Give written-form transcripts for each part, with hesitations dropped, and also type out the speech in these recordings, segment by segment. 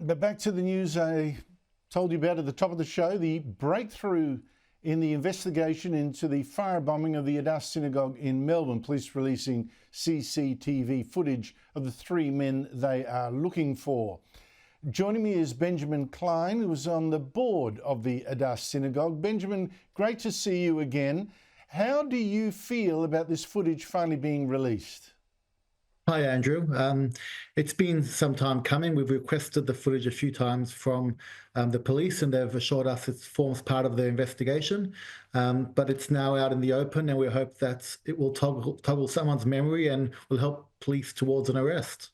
But back to the news I told you about at the top of the show, the breakthrough in the investigation into the firebombing of the Adass Synagogue in Melbourne. Police releasing CCTV footage of the three men they are looking for. Joining me is Benjamin Klein, who was on the board of the Adass Synagogue. Benjamin, great to see you again. How do you feel about this footage finally being released? Hi, Andrew. It's been some time coming. We've requested the footage a few times from the police, and they've assured us it forms part of their investigation. But it's now out in the open, and we hope that it will toggle someone's memory and will help police towards an arrest.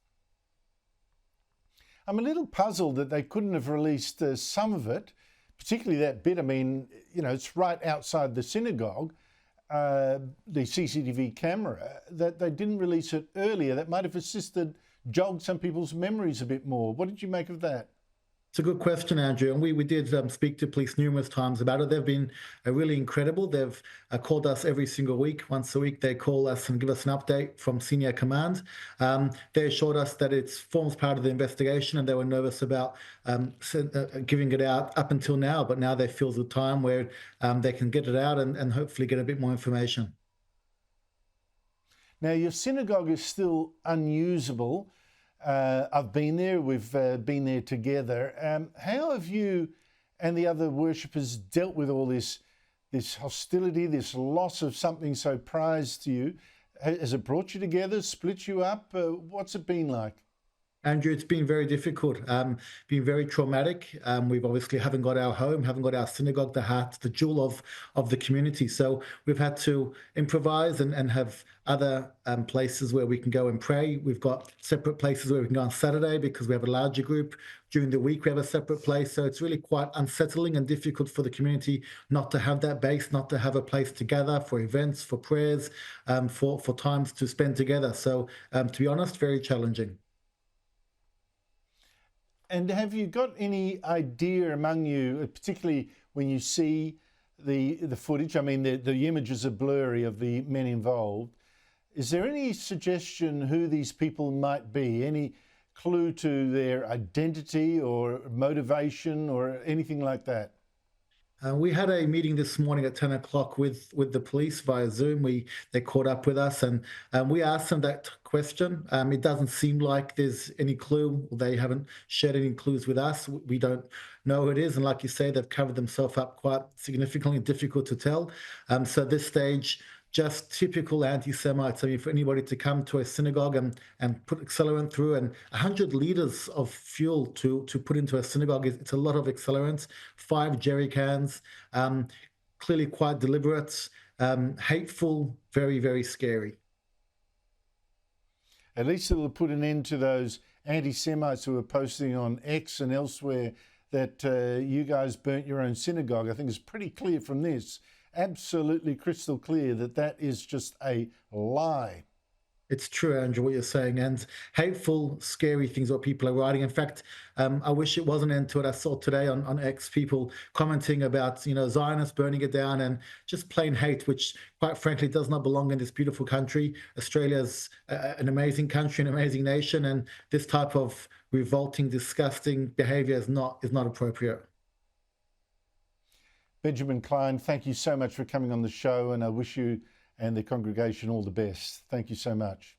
I'm a little puzzled that they couldn't have released some of it, particularly that bit. I mean, you know, it's right outside the synagogue. The CCTV camera, that they didn't release it earlier. That might have jogged some people's memories a bit more. What did you make of that? It's a good question, Andrew, and we did speak to police numerous times about it. They've been really incredible. They've called us every single week. Once a week, they call us and give us an update from senior command. They assured us that it forms part of the investigation, and they were nervous about giving it out up until now. But now they feel the time where they can get it out and hopefully get a bit more information. Now, your synagogue is still unusable. I've been there, we've been there together. How have you and the other worshippers dealt with all this hostility, this loss of something so prized to you? Has it brought you together, split you up? What's it been like? Andrew, it's been very difficult, been very traumatic. We've obviously haven't got our home, haven't got our synagogue, the heart, the jewel of the community. So we've had to improvise and have other places where we can go and pray. We've got separate places where we can go on Saturday because we have a larger group. During the week, we have a separate place. So it's really quite unsettling and difficult for the community not to have that base, not to have a place to gather for events, for prayers, for times to spend together. So to be honest, very challenging. And have you got any idea among you, particularly when you see the footage? I mean, the images are blurry of the men involved. Is there any suggestion who these people might be? Any clue to their identity or motivation or anything like that? We had a meeting this morning at 10 o'clock with the police via Zoom. They caught up with us and we asked them that question. It doesn't seem like there's any clue. They haven't shared any clues with us. We don't know who it is. And like you say, they've covered themselves up quite significantly, difficult to tell. So at this stage, just typical anti-Semites. I mean, for anybody to come to a synagogue and put accelerant through and 100 liters of fuel to put into a synagogue, it's a lot of accelerants, 5 jerry cans, clearly quite deliberate, hateful, very, very scary. At least it will put an end to those anti-Semites who are posting on X and elsewhere that you guys burnt your own synagogue. I think it's pretty clear from this, absolutely crystal clear, that is just a lie. It's true, Andrew, what you're saying, and hateful, scary things what people are writing. In fact, I wish it wasn't into it. I saw today on X people commenting about, you know, Zionists burning it down and just plain hate, which quite frankly does not belong in this beautiful country. Australia's an amazing country, an amazing nation, and this type of revolting, disgusting behaviour is not appropriate. Benjamin Klein, thank you so much for coming on the show, and I wish you and the congregation all the best. Thank you so much.